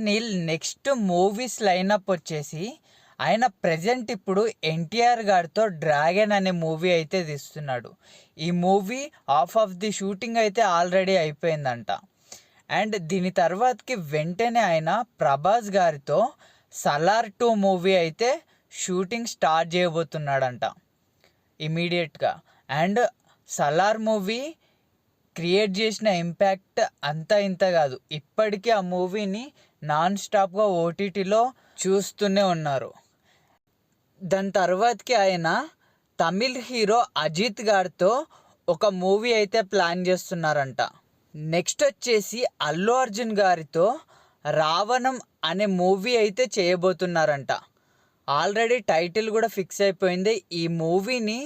Neel next movies lineup వచ్చేసి ఆయన present ఇప్పుడు ఎన్టీఆర్ గారితో డ్రాగన్ అనే మూవీ అయితే తీస్తున్నాడు. ఈ మూవీ ఆఫ్ ది షూటింగ్ అయితే ఆల్రెడీ అయిపోయిందంట. అండ్ దీని తర్వాతకి వెంటనే ఆయన ప్రభాస్ గారితో సలార్ 2 మూవీ అయితే షూటింగ్ స్టార్ట్ చేయబోతున్నాడంట ఇమీడియట్గా. అండ్ సలార్ మూవీ క్రియేట్ చేసిన ఇంపాక్ట్ అంతా ఇంత కాదు, ఇప్పటికీ ఆ మూవీని నాన్ స్టాప్గా ఓటీటీలో చూస్తూనే ఉన్నారు. దాని తర్వాతకి ఆయన తమిళ్ హీరో అజిత్ గారితో ఒక మూవీ అయితే ప్లాన్ చేస్తున్నారంట. నెక్స్ట్ వచ్చేసి అల్లు అర్జున్ గారితో రావణం అనే మూవీ అయితే చేయబోతున్నారంట. ఆల్రెడీ టైటిల్ కూడా ఫిక్స్ అయిపోయింది. ఈ మూవీని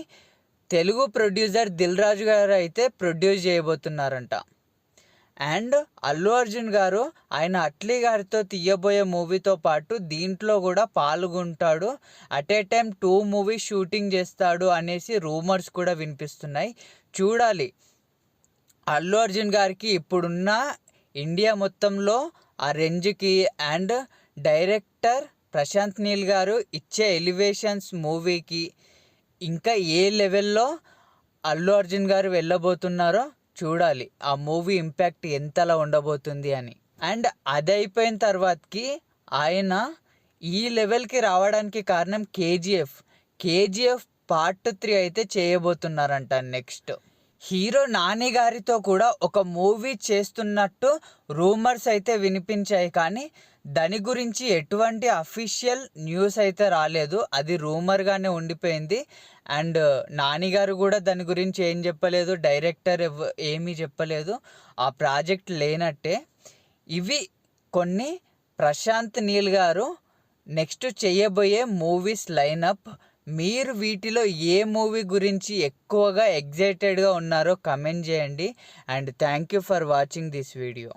తెలుగు ప్రొడ్యూసర్ దిల్ రాజు గారు అయితే ప్రొడ్యూస్ చేయబోతున్నారంట. అండ్ అల్లు అర్జున్ గారు ఆయన అట్లీ గారితో తీయబోయే మూవీతో పాటు దీంట్లో కూడా పాల్గొంటాడు. At a time 2 movies shooting చేస్తాడు అనేసి రూమర్స్ కూడా వినిపిస్తున్నాయి. చూడాలి అల్లు అర్జున్ గారికి ఇప్పుడున్న ఇండియా మొత్తంలో ఆ రేంజ్కి అండ్ డైరెక్టర్ ప్రశాంత్ నీల్ గారు ఇచ్చే ఎలివేషన్స్ మూవీకి ఇంకా ఏ లెవెల్లో అల్లు అర్జున్ గారు వెళ్ళబోతున్నారో చూడాలి. ఆ మూవీ ఇంపాక్ట్ ఎంతలా ఉండబోతుంది అని. అండ్ అది అయిపోయిన తర్వాతకి ఆయన ఈ లెవెల్కి రావడానికి కారణం కేజీఎఫ్ పార్ట్ 3 అయితే చేయబోతున్నారంట. నెక్స్ట్ హీరో నాని గారితో కూడా ఒక మూవీ చేస్తున్నట్టు రూమర్స్ అయితే వినిపించాయి, కానీ దాని గురించి ఎటువంటి అఫీషియల్ న్యూస్ అయితే రాలేదు. అది రూమర్గానే ఉండిపోయింది. అండ్ నాని గారు కూడా దాని గురించి ఏం చెప్పలేదు, డైరెక్టర్ ఏమీ చెప్పలేదు. ఆ ప్రాజెక్ట్ లేనట్టే. ఇవి కొన్ని ప్రశాంత్ నీల్ గారు నెక్స్ట్ చేయబోయే మూవీస్ లైనప్. మీరు వీటిలో ఏ మూవీ గురించి ఎక్కువగా ఎగ్జైటెడ్గా ఉన్నారో కమెంట్ చేయండి. And thank you for watching this video.